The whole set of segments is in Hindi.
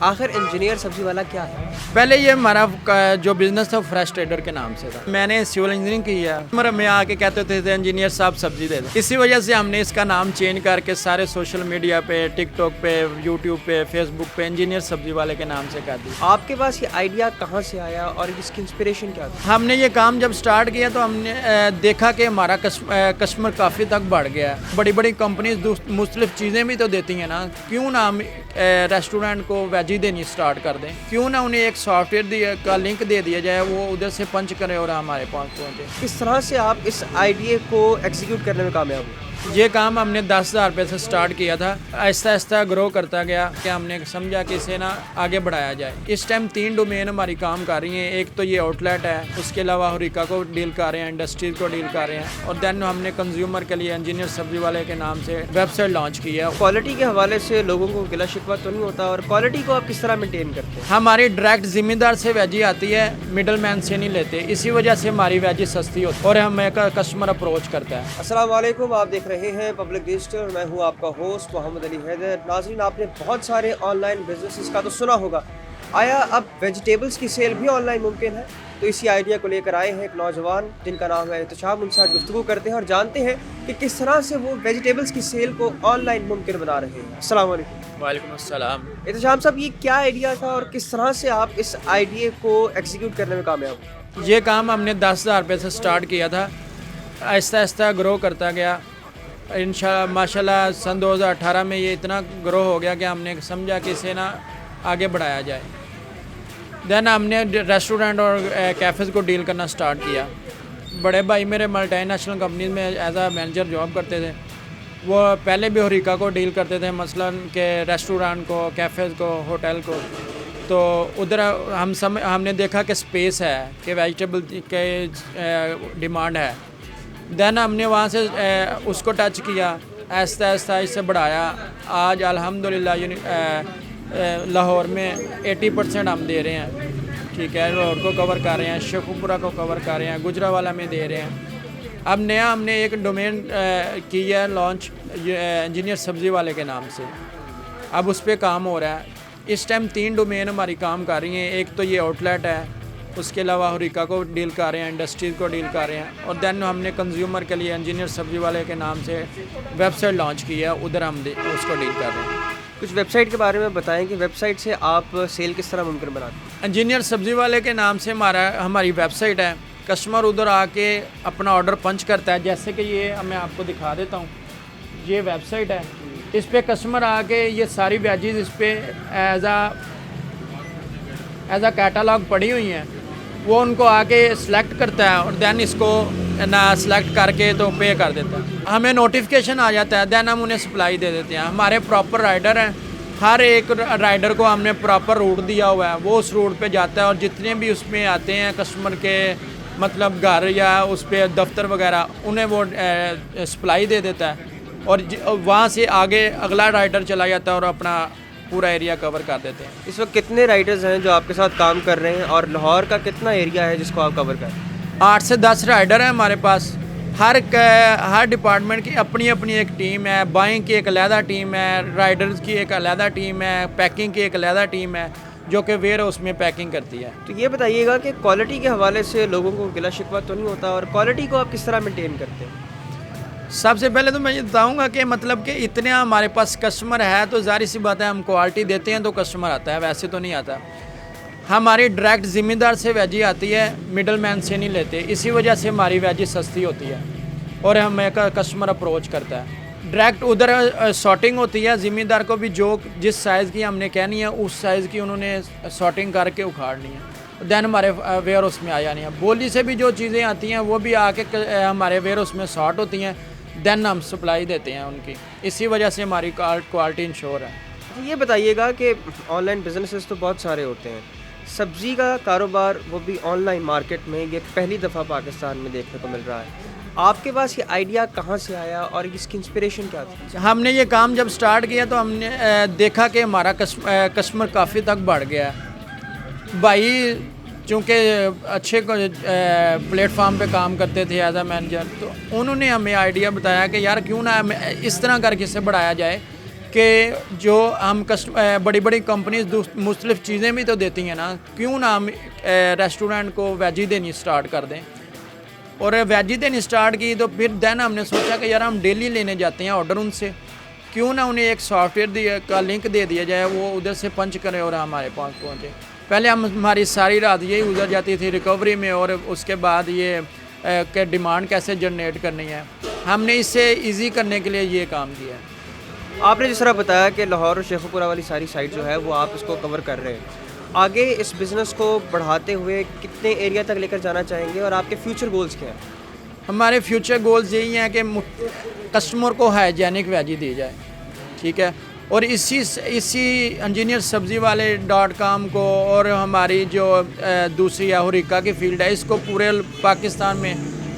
आखिर इंजीनियर सब्जी वाला क्या है? पहले ये हमारा जो बिज़नेस था फ्रेश ट्रेडर के नाम से था। मैंने सिविल इंजीनियरिंग की है। मेरे में आके कहते थे इंजीनियर साहब सब्जी दे दो। इसी वजह से हमने इसका नाम चेंज करके सारे सोशल मीडिया पे, टिकटॉक पे, यूट्यूब पे, फेसबुक पे इंजीनियर सब्जी वाले के नाम से कर दी। आपके पास ये आइडिया कहाँ से आया और इसकी इंस्पिरेशन क्या थी? हमने ये काम जब स्टार्ट किया तो हमने देखा कि हमारा कस्टमर काफ़ी तक बढ़ गया है। बड़ी बड़ी कंपनीज मुख्तलिफ चीज़ें भी तो देती हैं ना, क्यों ना हम रेस्टोरेंट को वेज ही देनी स्टार्ट कर दें, क्यों ना उन्हें एक सॉफ्टवेयर का लिंक दे दिया जाए, वो उधर से पंच करें और हमारे पास पहुँचे। किस तरह से आप इस आइडिया को एग्जीक्यूट करने में कामयाब हुए? ये काम हमने 10,000 रुपये से स्टार्ट किया था, आहिस्ता आहिस्ता ग्रो करता गया कि हमने समझा कि इसे ना आगे बढ़ाया जाए। इस टाइम 3 डोमेन हमारी काम कर रही हैं। एक तो ये आउटलेट है, उसके अलावा होरिका को डील कर रहे हैं, इंडस्ट्रीज को डील कर रहे हैं, और देन हमने कंज्यूमर के लिए इंजीनियर सब्जी वाले के नाम से वेबसाइट लॉन्च की है। क्वालिटी के हवाले से लोगों को गिला शिकवा तो नहीं होता, और क्वालिटी को आप किस तरह मेंटेन करते हैं? हमारी डायरेक्ट जिम्मेदार से वेजी आती है, मिडल मैन से नहीं लेते, इसी वजह से हमारी वेजी सस्ती होती है और हमें कस्टमर अप्रोच करता है। अस्सलाम वालेकुम, आप देख रहे हैं पब्लिक डिजिटल। मैं हूं आपका होस्ट मोहम्मद अली हैदर। नाज़रीन, आपने बहुत सारे ऑनलाइन बिजनेसेस का तो सुना होगा, आया अब वेजिटेबल्स की सेल भी ऑनलाइन मुमकिन है? तो इसी आइडिया को लेकर आए हैं एक नौजवान जिनका नाम है एहतशाम। उनसे आज गुफ्तगू करते हैं और जानते हैं कि किस तरह से वो वेजिटेबल्स की सेल को ऑनलाइन मुमकिन बना रहे हैं। अस्सलाम वालेकुम। वालेकुम अस्सलाम। एहतशाम साहब, ये क्या आइडिया था और किस तरह से आप इस आइडिया को एग्जीक्यूट करने में कामयाब हुए? ये काम हमने 10,000 रुपये से स्टार्ट किया था, आहिस्ता आहिस्ता ग्रो करता गया। इंशाल्लाह माशाल्लाह सन 2018 में ये इतना ग्रो हो गया कि हमने समझा कि इसे ना आगे बढ़ाया जाए। देन हमने रेस्टोरेंट और कैफ़ेज़ को डील करना स्टार्ट किया। बड़े भाई मेरे मल्टीनेशनल कंपनीज में एज आ मैनेजर जॉब करते थे, वो पहले भी होरिका को डील करते थे, मसलन के रेस्टोरेंट को, कैफ़ेज़ को, होटल को। तो उधर हमने देखा कि स्पेस है, कि वेजिटेबल के डिमांड है। देन हमने वहाँ से उसको टच किया, आहिस्ता आहिस्ता इससे बढ़ाया। आज अल्हम्दुलिल्लाह लाहौर में 80% हम दे रहे हैं, ठीक है। लाहौर को कवर कर रहे हैं, शेखुपुरा को कवर कर रहे हैं, गुजरावाला में दे रहे हैं। अब नया हमने एक डोमेन की है लॉन्च इंजीनियर सब्जी वाले के नाम से, अब उस पर काम हो रहा है। इस टाइम 3 डोमेन हमारी काम कर रही हैं। एक तो ये आउटलेट है, उसके अलावा होरिका को डील कर रहे हैं, इंडस्ट्रीज़ को डील कर रहे हैं, और देन हमने कंज्यूमर के लिए इंजीनियर सब्जी वाले के नाम से वेबसाइट लॉन्च की है, उधर हम उसको डील कर रहे हैं। कुछ वेबसाइट के बारे में बताएं कि वेबसाइट से आप सेल किस तरह मुमकिन बनाते हैं? इंजीनियर सब्जी वाले के नाम से हमारी वेबसाइट है। कस्टमर उधर आके अपना ऑर्डर पंच करता है, जैसे कि ये मैं आपको दिखा देता हूँ। ये वेबसाइट है, इस पर कस्टमर आके ये सारी वेजीज इस पर एज आ कैटालॉग पड़ी हुई हैं, वो उनको आके सिलेक्ट करता है और देन इसको ना सिलेक्ट करके तो पे कर देता है। हमें नोटिफिकेशन आ जाता है, देन हम उन्हें सप्लाई दे देते हैं। हमारे प्रॉपर राइडर हैं, हर एक राइडर को हमने प्रॉपर रूट दिया हुआ है, वो उस रूट पे जाता है, और जितने भी उसमें आते हैं कस्टमर के मतलब घर या उस पर दफ्तर वगैरह, उन्हें वो सप्लाई दे देता है, और वहाँ से आगे अगला राइडर चला जाता है और अपना पूरा एरिया कवर कर देते हैं। इस वक्त कितने राइडर्स हैं जो आपके साथ काम कर रहे हैं, और लाहौर का कितना एरिया है जिसको आप कवर कर रहे हैं? 8 से 10 राइडर हैं हमारे पास। हर डिपार्टमेंट की अपनी अपनी एक टीम है। बाइंग की एक अलहदा टीम है, राइडर्स की एक अलहदा टीम है, पैकिंग की एक अलहदा टीम है, जो कि वेयर हाउस में पैकिंग करती है। तो ये बताइएगा कि क्वालिटी के हवाले से लोगों को गिला शिकवा तो नहीं होता, और क्वालिटी को आप किस तरह मेंटेन करते हैं? सबसे पहले तो मैं ये बताऊंगा कि मतलब कि इतने हमारे पास कस्टमर है तो ज़ाहिर सी बात है, हम क्वालिटी देते हैं तो कस्टमर आता है, वैसे तो नहीं आता। हमारी डायरेक्ट ज़िम्मेदार से वेजी आती है, मिडल मैन से नहीं लेते, इसी वजह से हमारी वेजी सस्ती होती है और हमें कस्टमर अप्रोच करता है। डायरेक्ट उधर सॉर्टिंग होती है, ज़िम्मेदार को भी जो जिस साइज़ की हमने कहनी है उस साइज़ की उन्होंने सॉर्टिंग करके उखाड़नी है, देन हमारे वेयर हाउस में आ जानी है। बोली से भी जो चीज़ें आती हैं वो भी आके हमारे वेयर हाउस में सॉर्ट होती हैं, देन हम सप्लाई देते हैं उनकी। इसी वजह से हमारी क्वालिटी इंश्योर है। तो ये बताइएगा कि ऑनलाइन बिजनेसेस तो बहुत सारे होते हैं, सब्ज़ी का कारोबार वो भी ऑनलाइन मार्केट में ये पहली दफ़ा पाकिस्तान में देखने को मिल रहा है। आपके पास ये आइडिया कहाँ से आया और इसकी इंस्पिरेशन क्या थी? हमने ये काम जब स्टार्ट किया तो हमने देखा कि हमारा कस्टमर काफ़ी तक बढ़ गया है। भाई चूँकि अच्छे प्लेटफार्म पे काम करते थे एज आ मैनेजर, तो उन्होंने हमें आइडिया बताया कि यार क्यों ना इस तरह करके इसे बढ़ाया जाए कि जो हम बड़ी बड़ी कंपनीज मुख्तलिफ चीज़ें भी तो देती हैं ना, क्यों ना हम रेस्टोरेंट को वेजी देनी स्टार्ट कर दें। और वेजी देनी स्टार्ट की तो फिर देन हमने सोचा कि यार हम डेली लेने जाते हैं ऑर्डर उनसे, क्यों ना उन्हें एक सॉफ्टवेयर का लिंक दे दिया जाए, वो उधर से पंच करें और हमारे पास पहुँचे। पहले हमारी सारी रात यही गुजर जाती थी रिकवरी में, और उसके बाद ये कि डिमांड कैसे जनरेट करनी है। हमने इसे इजी करने के लिए ये काम किया है। आपने जिस तरह बताया कि लाहौर और शेखुपुरा वाली सारी साइट जो है वो आप इसको कवर कर रहे हैं, आगे इस बिज़नेस को बढ़ाते हुए कितने एरिया तक लेकर जाना चाहेंगे और आपके फ्यूचर गोल्स क्या हैं? हमारे फ्यूचर गोल्स यही हैं कि कस्टमर को हाइजेनिक वेजी दी जाए, ठीक है। और इसी इंजीनियर सब्ज़ी वाले .com को और हमारी जो दूसरी हुरिका की फील्ड है, इसको पूरे पाकिस्तान में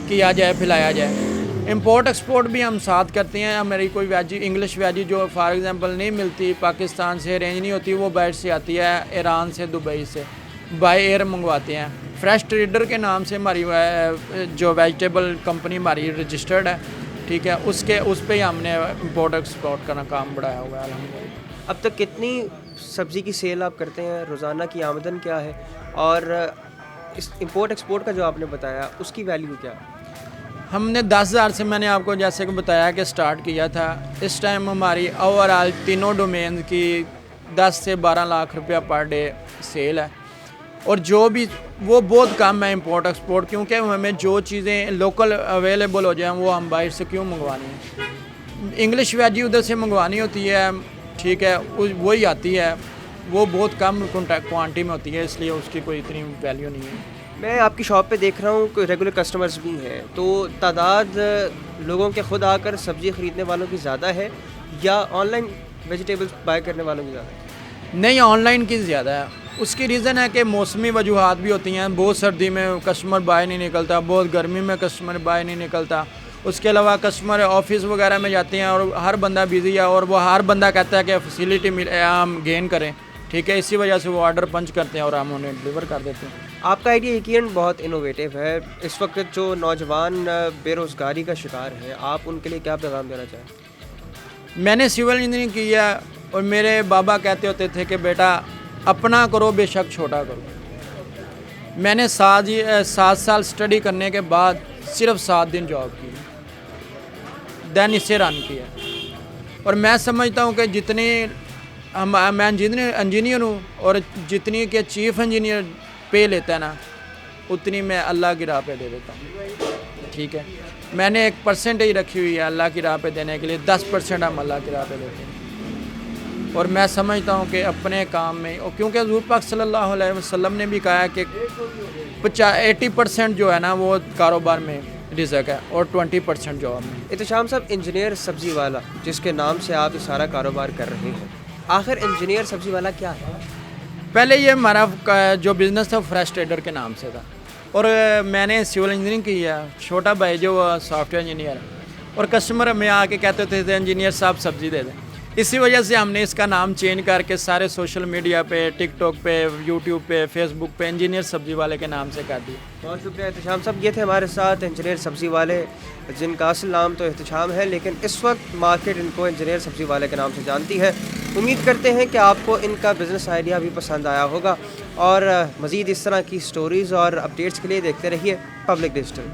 किया जाए, फैलाया जाए। इंपोर्ट एक्सपोर्ट भी हम साथ करते हैं। हमारी कोई वेजी इंग्लिश वेजी जो फॉर एग्जांपल नहीं मिलती, पाकिस्तान से अरेंज नहीं होती, वो बाहर से आती है, ईरान से, दुबई से बाय एयर मंगवाते हैं। फ्रेश ट्रेडर के नाम से हमारी जो वेजिटेबल कंपनी हमारी रजिस्टर्ड है, ठीक है, उस पर ही हमने इंपोर्ट एक्सपोर्ट का काम बढ़ाया हुआ है अल्हम्दुलिल्लाह। अब तक कितनी सब्ज़ी की सेल आप करते हैं, रोज़ाना की आमदन क्या है, और इस इंपोर्ट एक्सपोर्ट का जो आपने बताया उसकी वैल्यू क्या है? हमने 10,000 से, मैंने आपको जैसे कि बताया कि स्टार्ट किया था। इस टाइम हमारी ओवरऑल तीनों डोमेन की 10 से 12 लाख रुपया पर डे सेल है। और जो भी वो बहुत कम है इंपोर्ट एक्सपोर्ट, क्योंकि हमें जो चीज़ें लोकल अवेलेबल हो जाएं वो हम बाहर से क्यों मंगवानी है। इंग्लिश वेजी उधर से मंगवानी होती है, ठीक है, वही आती है, वो बहुत कम क्वांटिटी में होती है, इसलिए उसकी कोई इतनी वैल्यू नहीं है। मैं आपकी शॉप पे देख रहा हूँ कि रेगुलर कस्टमर्स भी हैं, तो तादाद लोगों के खुद आकर सब्ज़ी ख़रीदने वालों की ज़्यादा है या ऑनलाइन वेजिटेबल्स बाय करने वालों की ज़्यादा है? नहीं, ऑनलाइन की ज़्यादा है। उसकी रीज़न है कि मौसमी वजूहात भी होती हैं। बहुत सर्दी में कस्टमर बाहर नहीं निकलता, बहुत गर्मी में कस्टमर बाहर नहीं निकलता। उसके अलावा कस्टमर ऑफिस वगैरह में जाते हैं और हर बंदा बिज़ी है, और वो हर बंदा कहता है कि फैसिलिटी हम गेन करें, ठीक है, इसी वजह से वो ऑर्डर पंच करते हैं और हम उन्हें डिलीवर कर देते हैं। आपका आइडिया यकीनन बहुत इनोवेटिव है। इस वक्त जो नौजवान बेरोज़गारी का शिकार है, आप उनके लिए क्या पैगाम देना चाहें? मैंने सिविल इंजीनियरिंग किया और मेरे बाबा कहते होते थे कि बेटा अपना करो बेशक छोटा करो। मैंने 7 साल स्टडी करने के बाद सिर्फ 7 दिन जॉब की, देन इसे रन किया। और मैं समझता हूँ कि जितनी मैं इंजीनियर हूँ और जितनी के चीफ़ इंजीनियर पे लेता है ना, उतनी मैं अल्लाह की राह पे दे देता हूँ, ठीक है। मैंने एक परसेंटेज रखी हुई है अल्लाह की राह पे देने के लिए, 10% हम अल्लाह की राह पे देते हैं। और मैं समझता हूँ कि अपने काम में, और क्योंकि हुज़ूर पाक सल्लल्लाहु अलैहि वसल्लम ने भी कहा है कि 80% जो है ना वो कारोबार में रिज़्क़ है और 20% जॉब में। एहतशाम साहब, इंजीनियर सब्ज़ी वाला जिसके नाम से आप ये सारा कारोबार कर रहे हैं, आखिर इंजीनियर सब्ज़ी वाला क्या है? पहले ये हमारा जो बिज़नेस था फ्रेश ट्रेडर के नाम से था, और मैंने सिविल इंजीनियरिंग की है। छोटा भाई जो सॉफ्टवेयर इंजीनियर है, और कस्टमर में आके कहते थे इंजीनियर साहब सब्ज़ी दे दें। इसी वजह से हमने इसका नाम चेंज करके सारे सोशल मीडिया पे, टिकटॉक पे, यूट्यूब पे, फेसबुक पे इंजीनियर सब्ज़ी वाले के नाम से कर दिया। बहुत शुक्रिया एहतशाम साहब। ये थे हमारे साथ इंजीनियर सब्ज़ी वाले, जिनका असल नाम तो एहतशाम है, लेकिन इस वक्त मार्केट इनको इंजीनियर सब्ज़ी वाले के नाम से जानती है। उम्मीद करते हैं कि आपको इनका बिज़नेस आइडिया भी पसंद आया होगा, और मज़ीद इस तरह की स्टोरीज़ और अपडेट्स के लिए देखते रहिए पब्लिक डिजिटल।